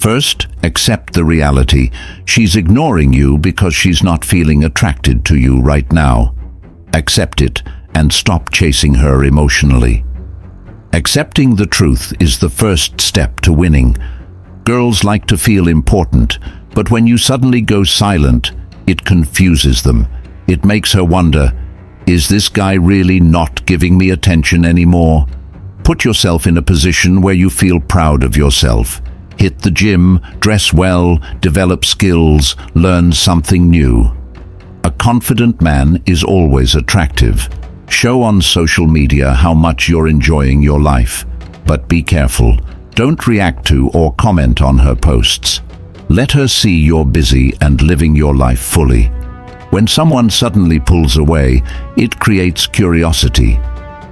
First, accept the reality. She's ignoring you because she's not feeling attracted to you right now. Accept it and stop chasing her emotionally. Accepting the truth is the first step to winning. Girls like to feel important, but when you suddenly go silent, it confuses them. It makes her wonder, is this guy really not giving me attention anymore? Put yourself in a position where you feel proud of yourself. Hit the gym, dress well, develop skills, learn something new. A confident man is always attractive. Show on social media how much you're enjoying your life. But be careful. Don't react to or comment on her posts. Let her see you're busy and living your life fully. When someone suddenly pulls away, it creates curiosity.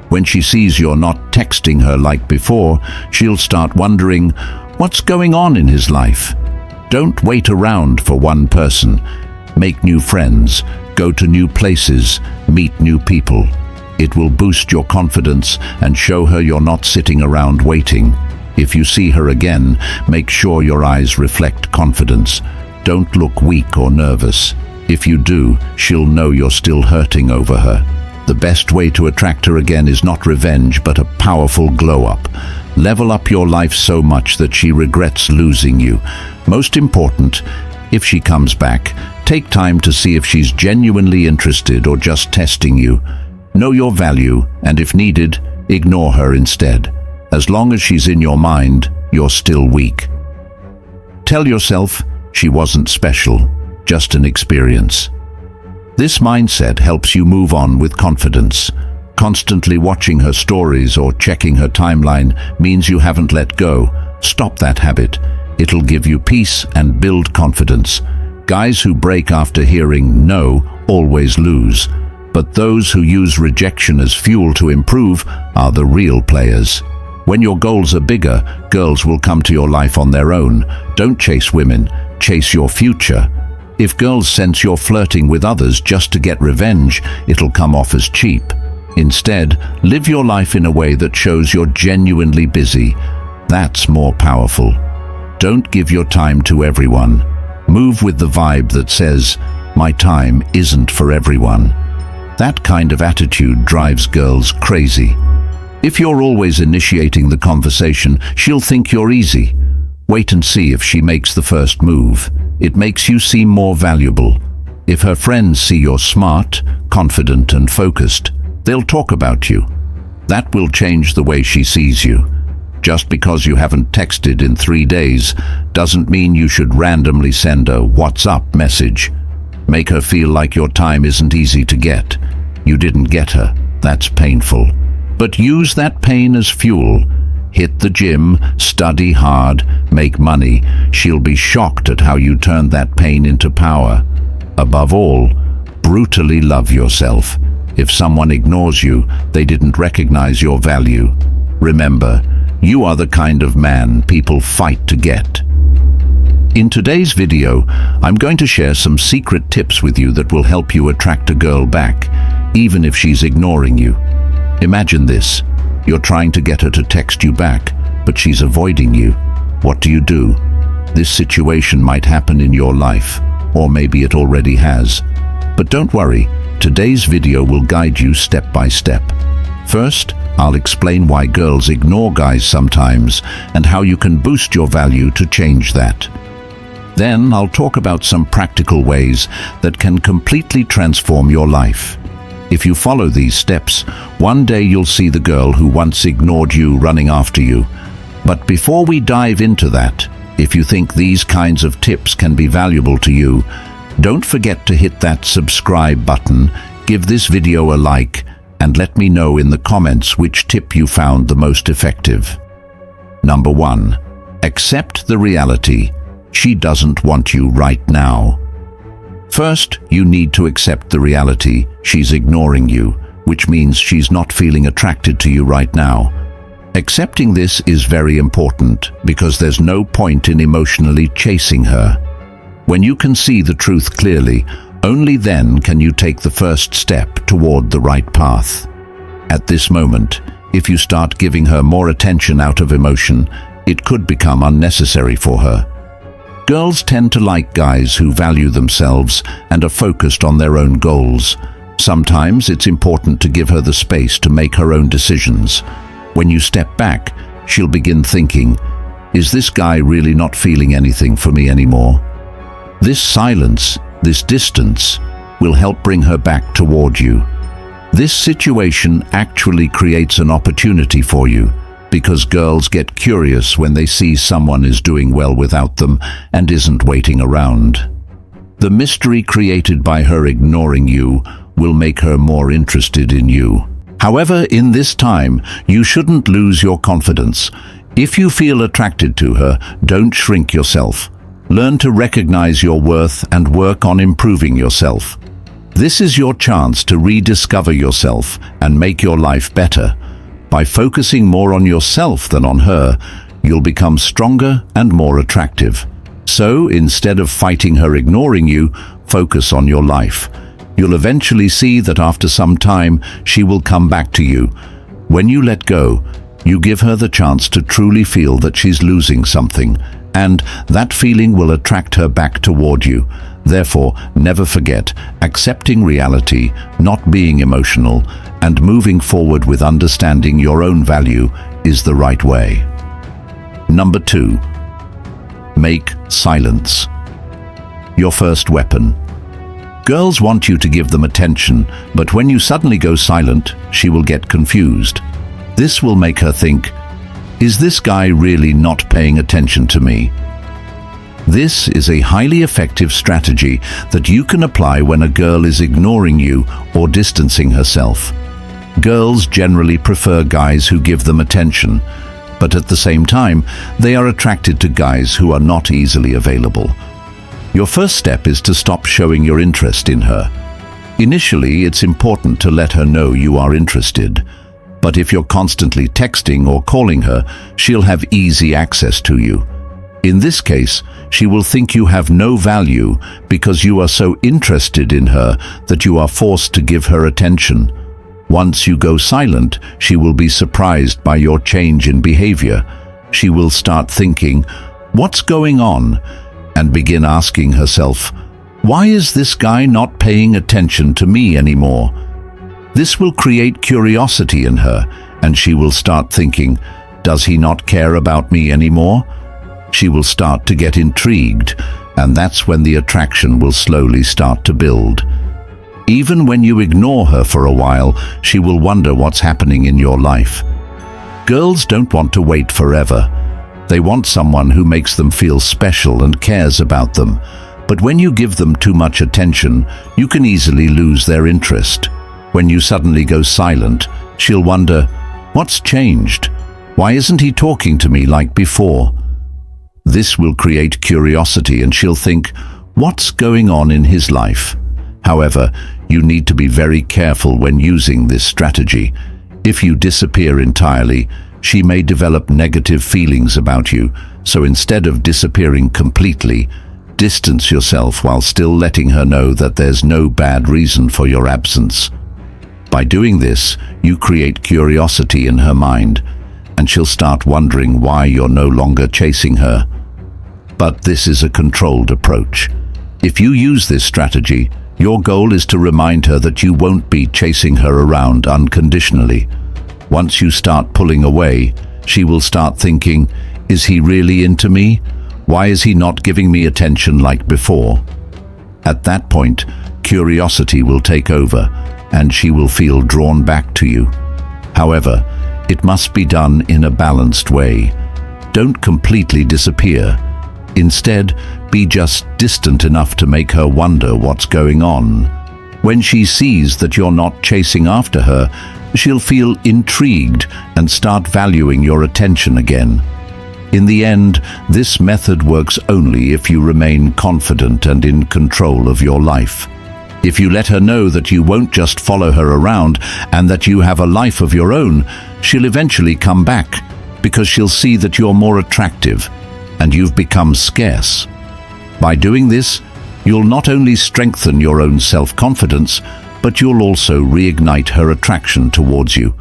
When she sees you're not texting her like before, she'll start wondering, what's going on in his life? Don't wait around for one person. Make new friends, go to new places, meet new people. It will boost your confidence and show her you're not sitting around waiting. If you see her again, make sure your eyes reflect confidence. Don't look weak or nervous. If you do, she'll know you're still hurting over her. The best way to attract her again is not revenge, but a powerful glow-up. Level up your life so much that she regrets losing you. Most important, if she comes back, take time to see if she's genuinely interested or just testing you. Know your value, and if needed, ignore her instead. As long as she's in your mind, you're still weak. Tell yourself, she wasn't special, just an experience. This mindset helps you move on with confidence. Constantly watching her stories or checking her timeline means you haven't let go. Stop that habit. It'll give you peace and build confidence. Guys who break after hearing no always lose, but those who use rejection as fuel to improve are the real players. When your goals are bigger, girls will come to your life on their own. Don't chase women, chase your future. If girls sense you're flirting with others just to get revenge, it'll come off as cheap. Instead, live your life in a way that shows you're genuinely busy. That's more powerful. Don't give your time to everyone. Move with the vibe that says, my time isn't for everyone. That kind of attitude drives girls crazy. If you're always initiating the conversation, she'll think you're easy. Wait and see if she makes the first move. It makes you seem more valuable. If her friends see you're smart, confident and focused, they'll talk about you. That will change the way she sees you. Just because you haven't texted in 3 days doesn't mean you should randomly send a "What's up" message. Make her feel like your time isn't easy to get. You didn't get her. That's painful. But use that pain as fuel. Hit the gym, study hard, make money. She'll be shocked at how you turned that pain into power. Above all, brutally love yourself. If someone ignores you, they didn't recognize your value. Remember, you are the kind of man people fight to get. In today's video, I'm going to share some secret tips with you that will help you attract a girl back, even if she's ignoring you. Imagine this. You're trying to get her to text you back, but she's avoiding you. What do? This situation might happen in your life, or maybe it already has. But don't worry, today's video will guide you step by step. First, I'll explain why girls ignore guys sometimes and how you can boost your value to change that. Then I'll talk about some practical ways that can completely transform your life. If you follow these steps, one day you'll see the girl who once ignored you running after you. But before we dive into that, if you think these kinds of tips can be valuable to you, don't forget to hit that subscribe button, give this video a like, and let me know in the comments which tip you found the most effective. Number 1. Accept the reality. She doesn't want you right now. First, you need to accept the reality. She's ignoring you, which means she's not feeling attracted to you right now. Accepting this is very important because there's no point in emotionally chasing her. When you can see the truth clearly, only then can you take the first step toward the right path. At this moment, if you start giving her more attention out of emotion, it could become unnecessary for her. Girls tend to like guys who value themselves and are focused on their own goals. Sometimes it's important to give her the space to make her own decisions. When you step back, she'll begin thinking, is this guy really not feeling anything for me anymore? This silence, this distance, will help bring her back toward you. This situation actually creates an opportunity for you, because girls get curious when they see someone is doing well without them and isn't waiting around. The mystery created by her ignoring you will make her more interested in you. However, in this time, you shouldn't lose your confidence. If you feel attracted to her, don't shrink yourself. Learn to recognize your worth and work on improving yourself. This is your chance to rediscover yourself and make your life better. By focusing more on yourself than on her, you'll become stronger and more attractive. So, instead of fighting her ignoring you, focus on your life. You'll eventually see that after some time, she will come back to you. When you let go, you give her the chance to truly feel that she's losing something, and that feeling will attract her back toward you. Therefore, never forget, accepting reality, not being emotional, and moving forward with understanding your own value is the right way. Number 2. Make silence your first weapon. Girls want you to give them attention, but when you suddenly go silent, she will get confused. This will make her think, is this guy really not paying attention to me? This is a highly effective strategy that you can apply when a girl is ignoring you or distancing herself. Girls generally prefer guys who give them attention, but at the same time, they are attracted to guys who are not easily available. Your first step is to stop showing your interest in her. Initially, it's important to let her know you are interested, but if you're constantly texting or calling her, she'll have easy access to you. In this case, she will think you have no value because you are so interested in her that you are forced to give her attention. Once you go silent, she will be surprised by your change in behavior. She will start thinking, what's going on? And begin asking herself, why is this guy not paying attention to me anymore? This will create curiosity in her, and she will start thinking, does he not care about me anymore? She will start to get intrigued, and that's when the attraction will slowly start to build. Even when you ignore her for a while, she will wonder what's happening in your life. Girls don't want to wait forever. They want someone who makes them feel special and cares about them. But when you give them too much attention, you can easily lose their interest. When you suddenly go silent, she'll wonder, what's changed? Why isn't he talking to me like before? This will create curiosity, and she'll think, what's going on in his life? However, you need to be very careful when using this strategy. If you disappear entirely, she may develop negative feelings about you, so instead of disappearing completely, distance yourself while still letting her know that there's no bad reason for your absence. By doing this, you create curiosity in her mind, and she'll start wondering why you're no longer chasing her. But this is a controlled approach. If you use this strategy, your goal is to remind her that you won't be chasing her around unconditionally. Once you start pulling away, she will start thinking, is he really into me? Why is he not giving me attention like before? At that point, curiosity will take over, and she will feel drawn back to you. However, it must be done in a balanced way. Don't completely disappear. Instead, be just distant enough to make her wonder what's going on. When she sees that you're not chasing after her, she'll feel intrigued and start valuing your attention again. In the end, this method works only if you remain confident and in control of your life. If you let her know that you won't just follow her around and that you have a life of your own, she'll eventually come back, because she'll see that you're more attractive and you've become scarce. By doing this, you'll not only strengthen your own self-confidence, but you'll also reignite her attraction towards you.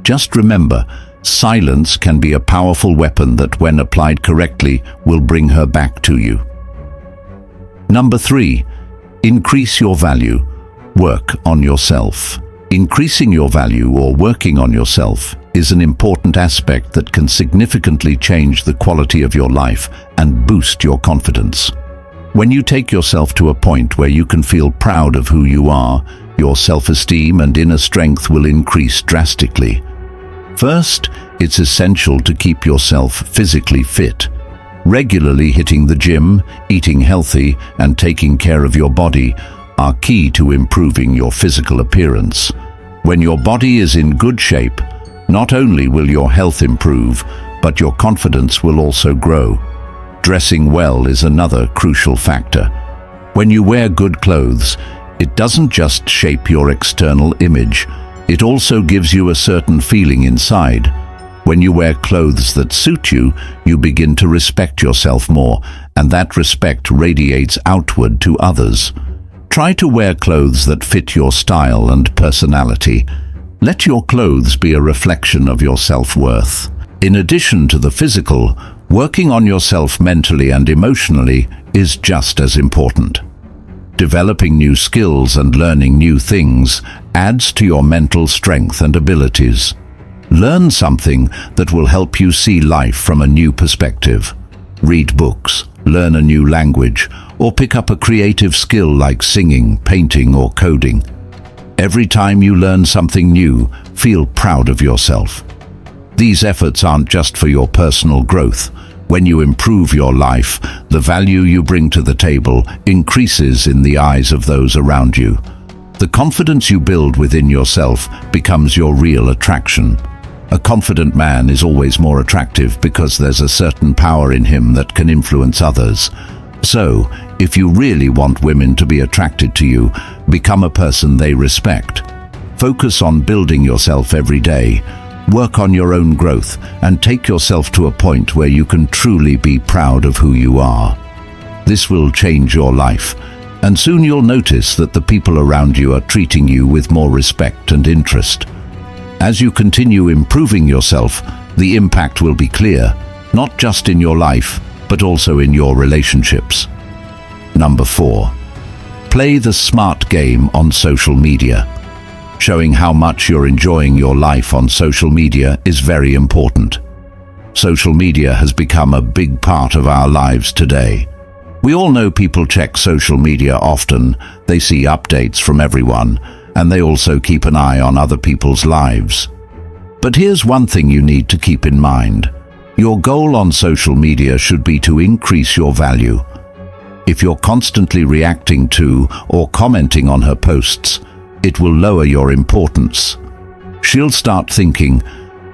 Just remember, silence can be a powerful weapon that, when applied correctly, will bring her back to you. Number 3. Increase your value. Work on yourself. Increasing your value or working on yourself is an important aspect that can significantly change the quality of your life and boost your confidence. When you take yourself to a point where you can feel proud of who you are, your self-esteem and inner strength will increase drastically. First, it's essential to keep yourself physically fit. Regularly hitting the gym, eating healthy, and taking care of your body are key to improving your physical appearance. When your body is in good shape, not only will your health improve, but your confidence will also grow. Dressing well is another crucial factor. When you wear good clothes, it doesn't just shape your external image, it also gives you a certain feeling inside. When you wear clothes that suit you, you begin to respect yourself more, and that respect radiates outward to others. Try to wear clothes that fit your style and personality. Let your clothes be a reflection of your self-worth. In addition to the physical, working on yourself mentally and emotionally is just as important. Developing new skills and learning new things adds to your mental strength and abilities. Learn something that will help you see life from a new perspective. Read books, learn a new language, or pick up a creative skill like singing, painting, or coding. Every time you learn something new, feel proud of yourself. These efforts aren't just for your personal growth. When you improve your life, the value you bring to the table increases in the eyes of those around you. The confidence you build within yourself becomes your real attraction. A confident man is always more attractive because there's a certain power in him that can influence others. So, if you really want women to be attracted to you, become a person they respect. Focus on building yourself every day. Work on your own growth and take yourself to a point where you can truly be proud of who you are. This will change your life, and soon you'll notice that the people around you are treating you with more respect and interest. As you continue improving yourself, the impact will be clear, not just in your life, but also in your relationships. Number 4. Play the smart game on social media. Showing how much you're enjoying your life on social media is very important. Social media has become a big part of our lives today. We all know people check social media often, they see updates from everyone, and they also keep an eye on other people's lives. But here's one thing you need to keep in mind. Your goal on social media should be to increase your value. If you're constantly reacting to or commenting on her posts, it will lower your importance. She'll start thinking,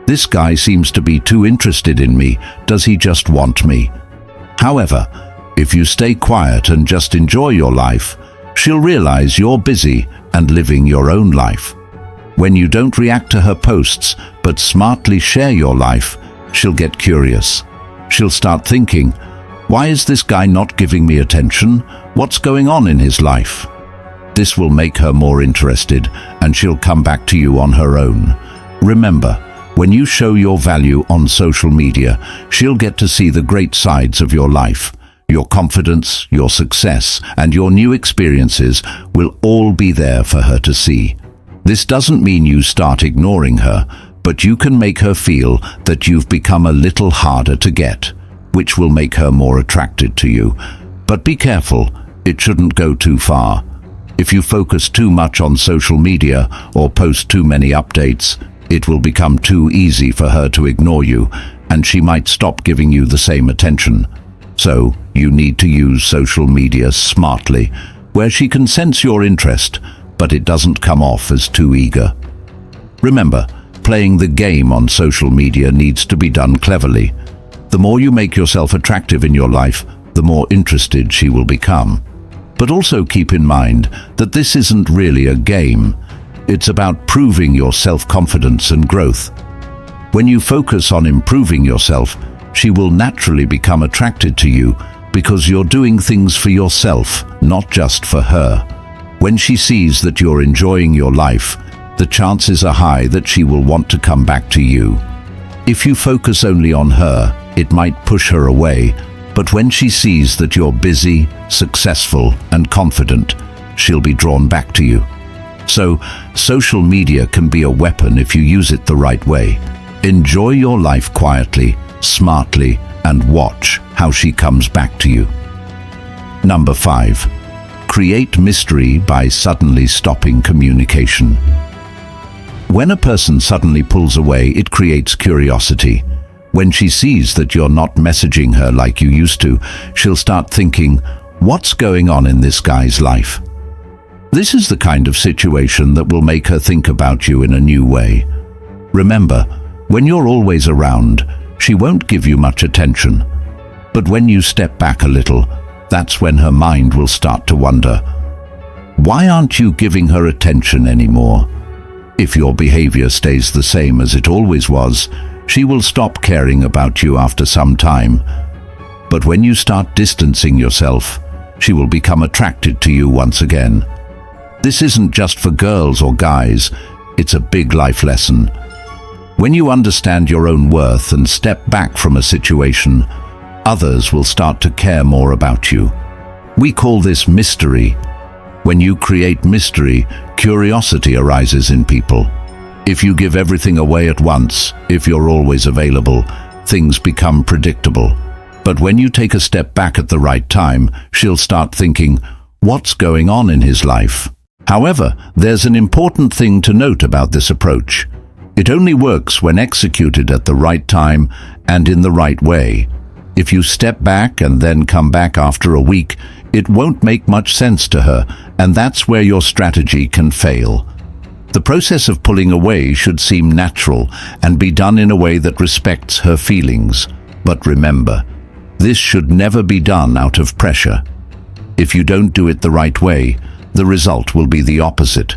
"This guy seems to be too interested in me. Does he just want me?" However, if you stay quiet and just enjoy your life, she'll realize you're busy and living your own life. When you don't react to her posts, but smartly share your life, she'll get curious. She'll start thinking, "Why is this guy not giving me attention? What's going on in his life?" This will make her more interested, and she'll come back to you on her own. Remember, when you show your value on social media, she'll get to see the great sides of your life. Your confidence, your success, and your new experiences will all be there for her to see. This doesn't mean you start ignoring her, but you can make her feel that you've become a little harder to get, which will make her more attracted to you. But be careful, it shouldn't go too far. If you focus too much on social media or post too many updates, it will become too easy for her to ignore you, and she might stop giving you the same attention. So, you need to use social media smartly, where she can sense your interest, but it doesn't come off as too eager. Remember, playing the game on social media needs to be done cleverly. The more you make yourself attractive in your life, the more interested she will become. But also keep in mind that this isn't really a game. It's about proving your self-confidence and growth. When you focus on improving yourself, she will naturally become attracted to you because you're doing things for yourself, not just for her. When she sees that you're enjoying your life, the chances are high that she will want to come back to you. If you focus only on her, it might push her away, But when she sees that you're busy, successful, and confident, she'll be drawn back to you. So, social media can be a weapon if you use it the right way. Enjoy your life quietly, smartly, and watch how she comes back to you. Number 5. Create mystery by suddenly stopping communication. When a person suddenly pulls away, it creates curiosity. When she sees that you're not messaging her like you used to, she'll start thinking, "What's going on in this guy's life?" This is the kind of situation that will make her think about you in a new way. Remember, when you're always around, she won't give you much attention. But when you step back a little, that's when her mind will start to wonder, why aren't you giving her attention anymore? If your behavior stays the same as it always was, she will stop caring about you after some time. But when you start distancing yourself, she will become attracted to you once again. This isn't just for girls or guys, it's a big life lesson. When you understand your own worth and step back from a situation, others will start to care more about you. We call this mystery. When you create mystery, curiosity arises in people. If you give everything away at once, if you're always available, things become predictable. But when you take a step back at the right time, she'll start thinking, what's going on in his life? However, there's an important thing to note about this approach. It only works when executed at the right time and in the right way. If you step back and then come back after a week, it won't make much sense to her, and that's where your strategy can fail. The process of pulling away should seem natural and be done in a way that respects her feelings. But remember, this should never be done out of pressure. If you don't do it the right way, the result will be the opposite.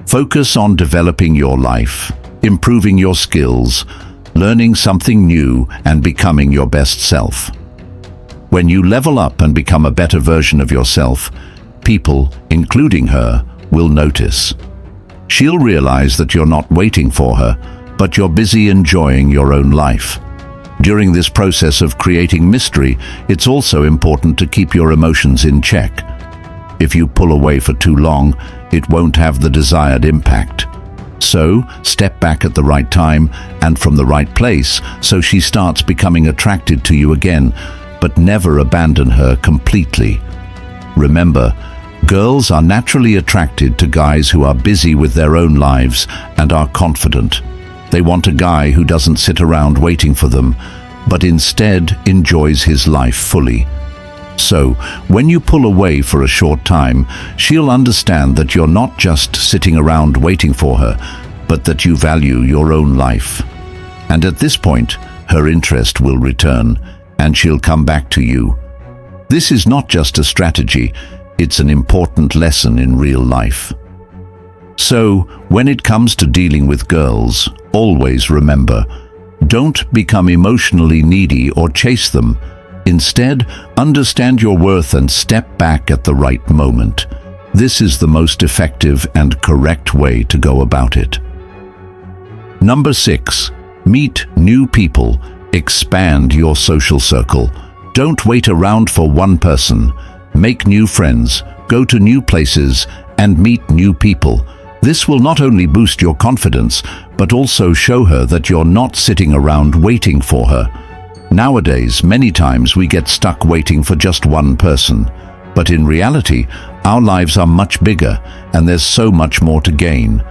Focus on developing your life, improving your skills, learning something new, and becoming your best self. When you level up and become a better version of yourself, people, including her, will notice. She'll realize that you're not waiting for her, but you're busy enjoying your own life. During this process of creating mystery, it's also important to keep your emotions in check. If you pull away for too long, it won't have the desired impact. So, step back at the right time and from the right place so she starts becoming attracted to you again, but never abandon her completely. Remember, girls are naturally attracted to guys who are busy with their own lives and are confident. They want a guy who doesn't sit around waiting for them, but instead enjoys his life fully. So, when you pull away for a short time, she'll understand that you're not just sitting around waiting for her, but that you value your own life. And at this point, her interest will return, and she'll come back to you. This is not just a strategy, it's an important lesson in real life. So, when it comes to dealing with girls, always remember, don't become emotionally needy or chase them. Instead, understand your worth and step back at the right moment. This is the most effective and correct way to go about it. Number 6. Meet new people. Expand your social circle. Don't wait around for one person. Make new friends, go to new places, and meet new people. This will not only boost your confidence, but also show her that you're not sitting around waiting for her. Nowadays, many times we get stuck waiting for just one person. But in reality, our lives are much bigger, and there's so much more to gain.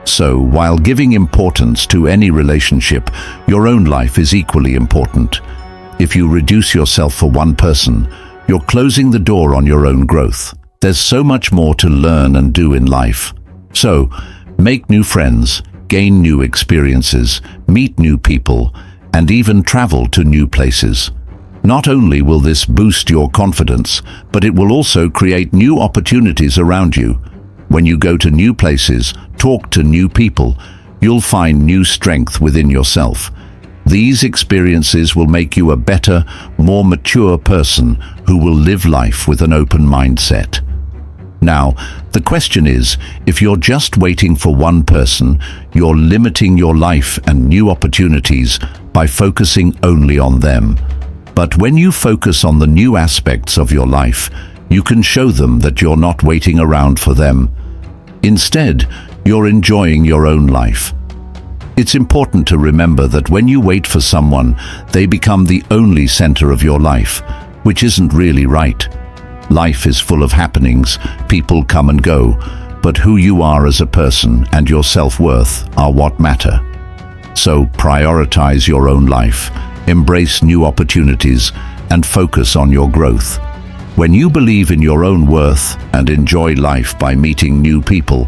So, while giving importance to any relationship, your own life is equally important. If you reduce yourself for one person, you're closing the door on your own growth. There's so much more to learn and do in life. So, make new friends, gain new experiences, meet new people, and even travel to new places. Not only will this boost your confidence, but it will also create new opportunities around you. When you go to new places, talk to new people, you'll find new strength within yourself. These experiences will make you a better, more mature person who will live life with an open mindset. Now, the question is, if you're just waiting for one person, you're limiting your life and new opportunities by focusing only on them. But when you focus on the new aspects of your life, you can show them that you're not waiting around for them. Instead, you're enjoying your own life. It's important to remember that when you wait for someone, they become the only center of your life, which isn't really right. Life is full of happenings, people come and go, but who you are as a person and your self-worth are what matter. So prioritize your own life, embrace new opportunities, and focus on your growth. When you believe in your own worth and enjoy life by meeting new people,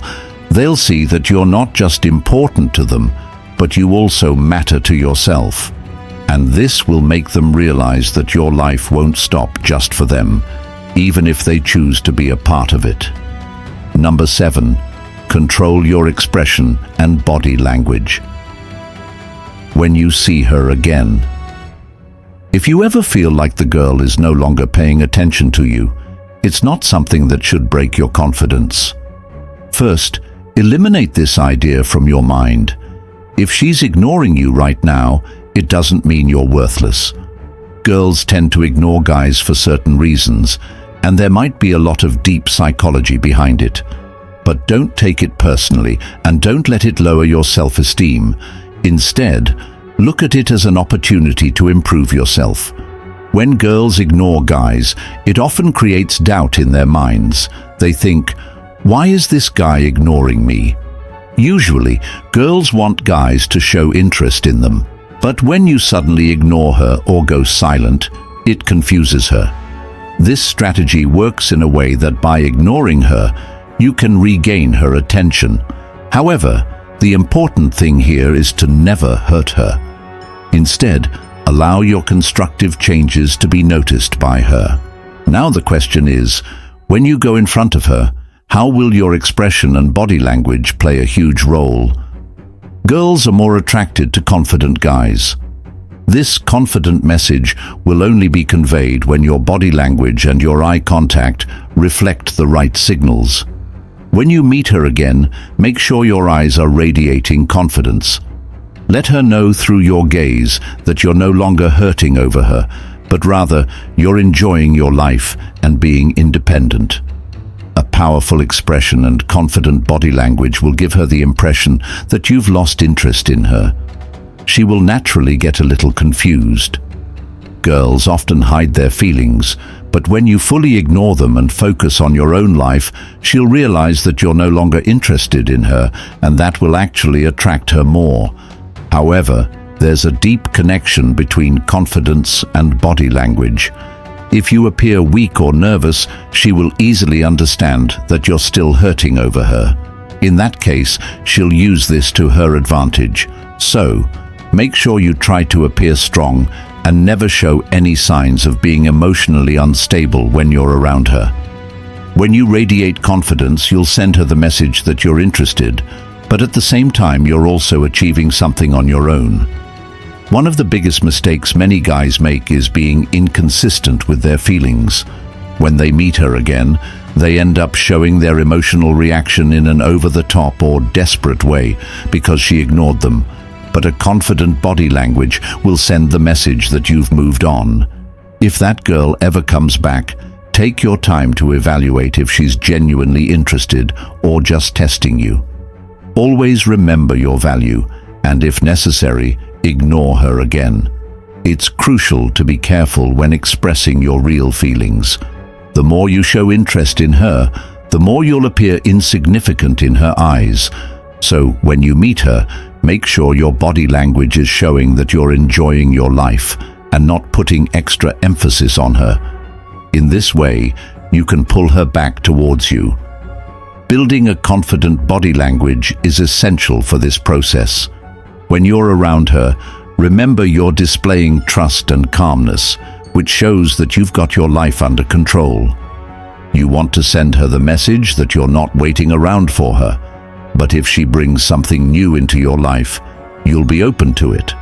they'll see that you're not just important to them, but you also matter to yourself. And this will make them realize that your life won't stop just for them, even if they choose to be a part of it. Number 7, control your expression and body language. When you see her again. If you ever feel like the girl is no longer paying attention to you, it's not something that should break your confidence. First, eliminate this idea from your mind. If she's ignoring you right now, it doesn't mean you're worthless. Girls tend to ignore guys for certain reasons, and there might be a lot of deep psychology behind it. But don't take it personally, and don't let it lower your self-esteem. Instead, look at it as an opportunity to improve yourself. When girls ignore guys, it often creates doubt in their minds. They think, "Why is this guy ignoring me?" Usually, girls want guys to show interest in them. But when you suddenly ignore her or go silent, it confuses her. This strategy works in a way that by ignoring her, you can regain her attention. However, the important thing here is to never hurt her. Instead, allow your constructive changes to be noticed by her. Now the question is, when you go in front of her, how will your expression and body language play a huge role? Girls are more attracted to confident guys. This confident message will only be conveyed when your body language and your eye contact reflect the right signals. When you meet her again, make sure your eyes are radiating confidence. Let her know through your gaze that you're no longer hurting over her, but rather you're enjoying your life and being independent. A powerful expression and confident body language will give her the impression that you've lost interest in her. She will naturally get a little confused. Girls often hide their feelings, but when you fully ignore them and focus on your own life, she'll realize that you're no longer interested in her, and that will actually attract her more. However, there's a deep connection between confidence and body language. If you appear weak or nervous, she will easily understand that you're still hurting over her. In that case, she'll use this to her advantage. So, make sure you try to appear strong and never show any signs of being emotionally unstable when you're around her. When you radiate confidence, you'll send her the message that you're interested, but at the same time you're also achieving something on your own. One of the biggest mistakes many guys make is being inconsistent with their feelings. When they meet her again, they end up showing their emotional reaction in an over-the-top or desperate way because she ignored them. But a confident body language will send the message that you've moved on. If that girl ever comes back, take your time to evaluate if she's genuinely interested or just testing you. Always remember your value, and if necessary, ignore her again. It's crucial to be careful when expressing your real feelings. The more you show interest in her, the more you'll appear insignificant in her eyes. So when you meet her, make sure your body language is showing that you're enjoying your life and not putting extra emphasis on her. In this way, you can pull her back towards you. Building a confident body language is essential for this process. When you're around her, remember you're displaying trust and calmness, which shows that you've got your life under control. You want to send her the message that you're not waiting around for her. But if she brings something new into your life, you'll be open to it.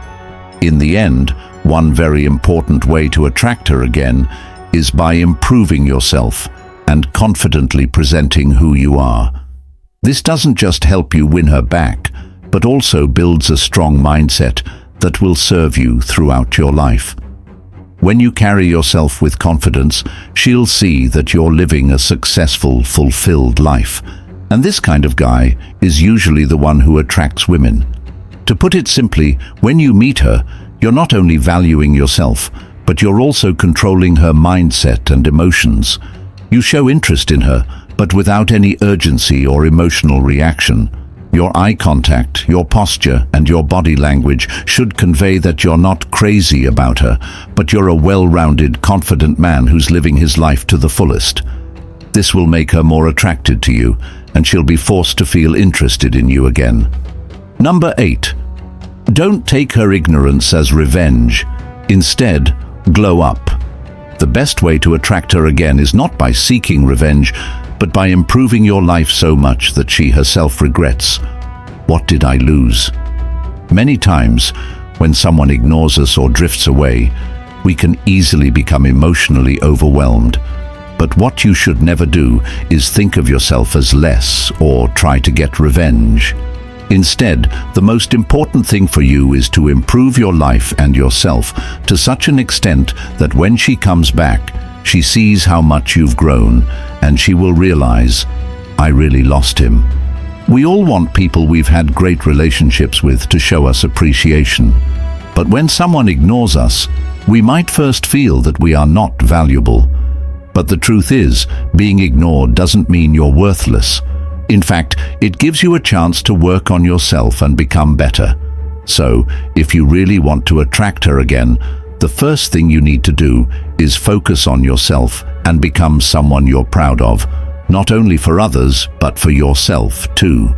In the end, one very important way to attract her again is by improving yourself and confidently presenting who you are. This doesn't just help you win her back, but also builds a strong mindset that will serve you throughout your life. When you carry yourself with confidence, she'll see that you're living a successful, fulfilled life. And this kind of guy is usually the one who attracts women. To put it simply, when you meet her, you're not only valuing yourself, but you're also controlling her mindset and emotions. You show interest in her, but without any urgency or emotional reaction. Your eye contact, your posture, and your body language should convey that you're not crazy about her, but you're a well-rounded, confident man who's living his life to the fullest. This will make her more attracted to you, and she'll be forced to feel interested in you again. Number 8. Don't take her ignorance as revenge. Instead, glow up. The best way to attract her again is not by seeking revenge, but by improving your life so much that she herself regrets. What did I lose? Many times, when someone ignores us or drifts away, we can easily become emotionally overwhelmed. But what you should never do is think of yourself as less or try to get revenge. Instead, the most important thing for you is to improve your life and yourself to such an extent that when she comes back, she sees how much you've grown, and she will realize, I really lost him. We all want people we've had great relationships with to show us appreciation. But when someone ignores us, we might first feel that we are not valuable. But the truth is, being ignored doesn't mean you're worthless. In fact, it gives you a chance to work on yourself and become better. So, if you really want to attract her again, the first thing you need to do is focus on yourself and become someone you're proud of, not only for others, but for yourself too.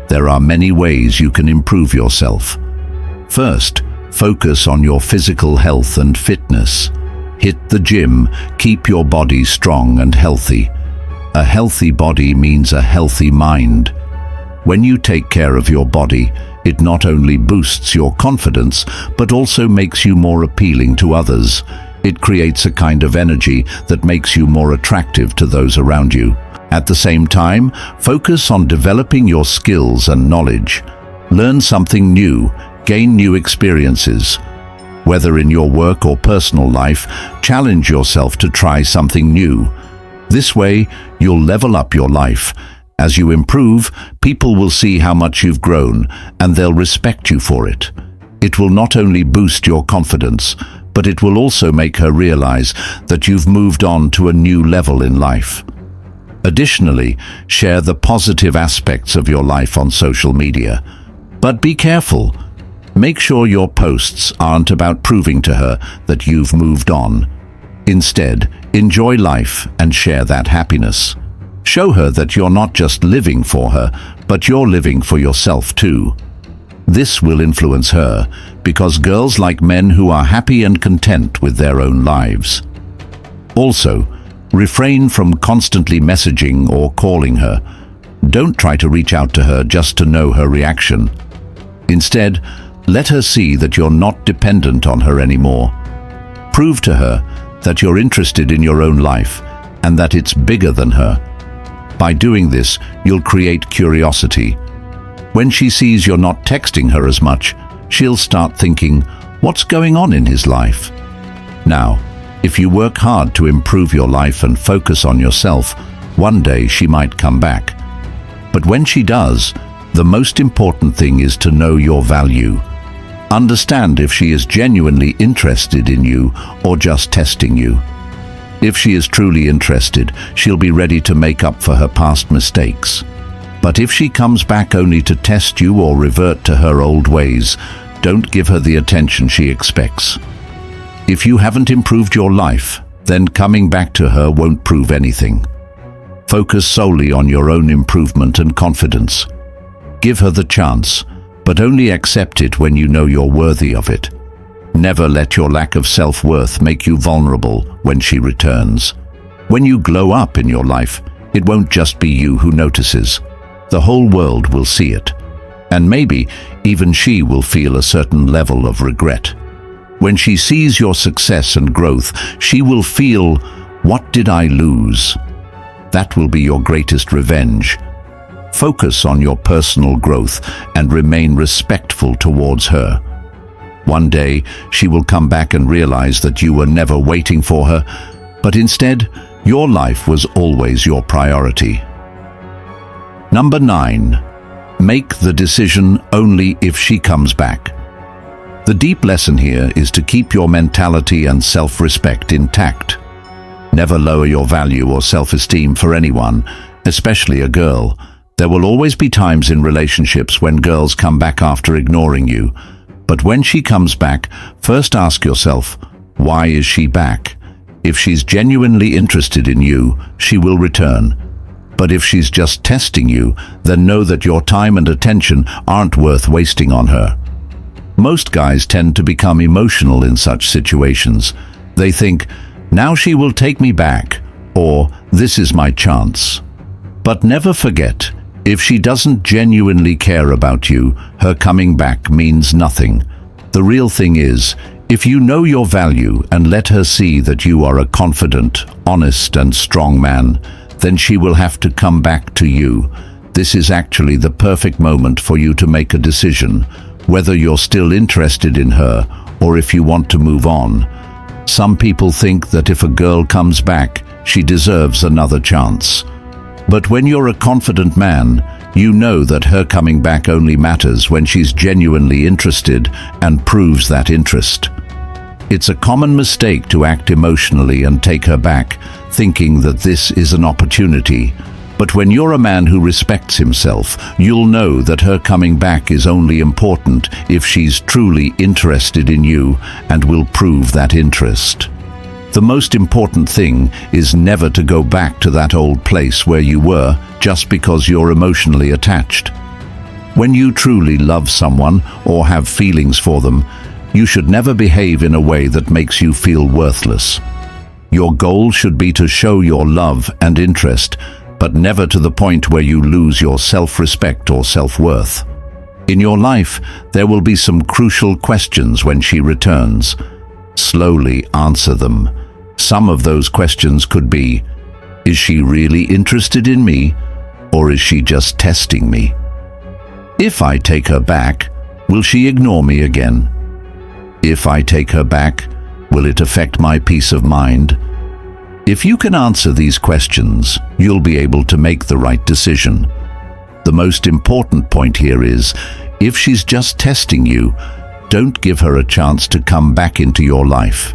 There are many ways you can improve yourself. First, focus on your physical health and fitness. Hit the gym, keep your body strong and healthy. A healthy body means a healthy mind. When you take care of your body, it not only boosts your confidence, but also makes you more appealing to others. It creates a kind of energy that makes you more attractive to those around you. At the same time, focus on developing your skills and knowledge. Learn something new, gain new experiences. Whether in your work or personal life, challenge yourself to try something new. This way, you'll level up your life. As you improve, people will see how much you've grown, and they'll respect you for it. It will not only boost your confidence, but it will also make her realize that you've moved on to a new level in life. Additionally, share the positive aspects of your life on social media. But be careful. Make sure your posts aren't about proving to her that you've moved on. Instead, enjoy life and share that happiness. Show her that you're not just living for her, but you're living for yourself too. This will influence her, because girls like men who are happy and content with their own lives. Also, refrain from constantly messaging or calling her. Don't try to reach out to her just to know her reaction. Instead, let her see that you're not dependent on her anymore. Prove to her that you're interested in your own life and that it's bigger than her. By doing this, you'll create curiosity. When she sees you're not texting her as much, she'll start thinking, what's going on in his life? Now, if you work hard to improve your life and focus on yourself, one day she might come back. But when she does, the most important thing is to know your value. Understand if she is genuinely interested in you or just testing you. If she is truly interested, she'll be ready to make up for her past mistakes. But if she comes back only to test you or revert to her old ways, don't give her the attention she expects. If you haven't improved your life, then coming back to her won't prove anything. Focus solely on your own improvement and confidence. Give her the chance, but only accept it when you know you're worthy of it. Never let your lack of self-worth make you vulnerable when she returns. When you glow up in your life, it won't just be you who notices. The whole world will see it. And maybe even she will feel a certain level of regret. When she sees your success and growth, she will feel, what did I lose? That will be your greatest revenge. Focus on your personal growth and remain respectful towards her. One day, she will come back and realize that you were never waiting for her, but instead, your life was always your priority. Number 9. Make the decision only if she comes back. The deep lesson here is to keep your mentality and self-respect intact. Never lower your value or self-esteem for anyone, especially a girl. There will always be times in relationships when girls come back after ignoring you. But when she comes back, first ask yourself, why is she back? If she's genuinely interested in you, she will return. But if she's just testing you, then know that your time and attention aren't worth wasting on her. Most guys tend to become emotional in such situations. They think, now she will take me back, or this is my chance. But never forget, if she doesn't genuinely care about you, her coming back means nothing. The real thing is, if you know your value and let her see that you are a confident, honest and strong man, then she will have to come back to you. This is actually the perfect moment for you to make a decision, whether you're still interested in her or if you want to move on. Some people think that if a girl comes back, she deserves another chance. But when you're a confident man, you know that her coming back only matters when she's genuinely interested and proves that interest. It's a common mistake to act emotionally and take her back, thinking that this is an opportunity. But when you're a man who respects himself, you'll know that her coming back is only important if she's truly interested in you and will prove that interest. The most important thing is never to go back to that old place where you were just because you're emotionally attached. When you truly love someone or have feelings for them, you should never behave in a way that makes you feel worthless. Your goal should be to show your love and interest, but never to the point where you lose your self-respect or self-worth. In your life, there will be some crucial questions when she returns. Slowly answer them. Some of those questions could be, is she really interested in me, or is she just testing me? If I take her back, will she ignore me again? If I take her back, will it affect my peace of mind? If you can answer these questions, you'll be able to make the right decision. The most important point here is, if she's just testing you, don't give her a chance to come back into your life.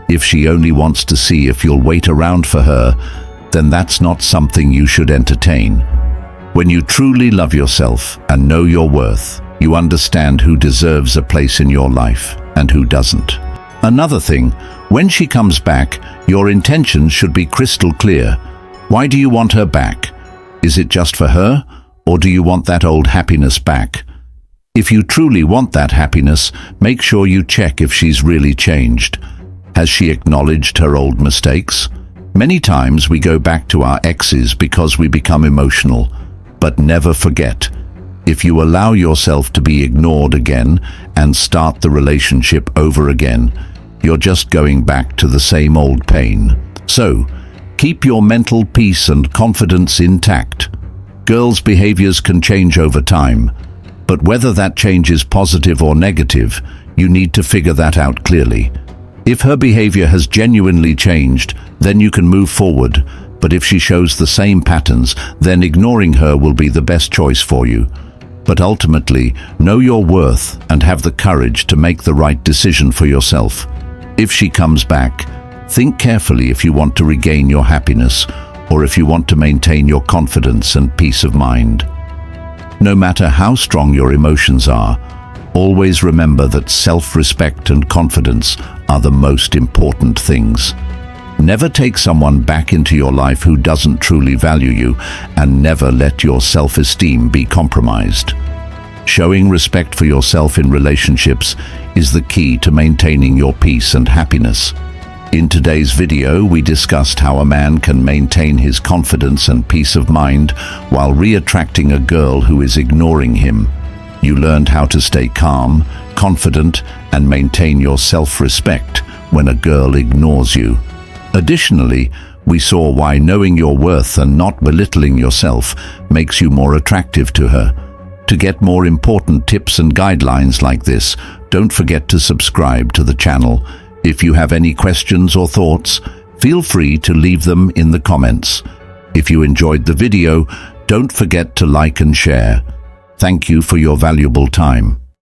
If she only wants to see if you'll wait around for her, then that's not something you should entertain. When you truly love yourself and know your worth, you understand who deserves a place in your life and who doesn't. Another thing, when she comes back, your intentions should be crystal clear. Why do you want her back? Is it just for her, or do you want that old happiness back? If you truly want that happiness, make sure you check if she's really changed. Has she acknowledged her old mistakes? Many times we go back to our exes because we become emotional. But never forget, if you allow yourself to be ignored again and start the relationship over again, you're just going back to the same old pain. So, keep your mental peace and confidence intact. Girls' behaviors can change over time, but whether that change is positive or negative, you need to figure that out clearly. If her behavior has genuinely changed, then you can move forward, but if she shows the same patterns, then ignoring her will be the best choice for you. But ultimately, know your worth and have the courage to make the right decision for yourself. If she comes back, think carefully if you want to regain your happiness or if you want to maintain your confidence and peace of mind. No matter how strong your emotions are, always remember that self-respect and confidence are the most important things. Never take someone back into your life who doesn't truly value you, and never let your self-esteem be compromised. Showing respect for yourself in relationships is the key to maintaining your peace and happiness. In today's video, we discussed how a man can maintain his confidence and peace of mind while re-attracting a girl who is ignoring him. You learned how to stay calm, confident, and maintain your self-respect when a girl ignores you. Additionally, we saw why knowing your worth and not belittling yourself makes you more attractive to her. To get more important tips and guidelines like this, don't forget to subscribe to the channel. If you have any questions or thoughts, feel free to leave them in the comments. If you enjoyed the video, don't forget to like and share. Thank you for your valuable time.